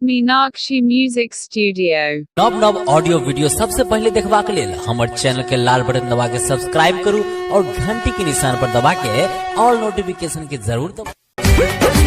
Meenakshi Music Studio। नव नव audio video सबसे पहले देखबाक लेल हमर चैनल के लाल बटन दबा के सब्सक्राइब करू और घंटी के निशान पर दबा के ऑल नोटिफिकेशन के जरूर दबाऊ।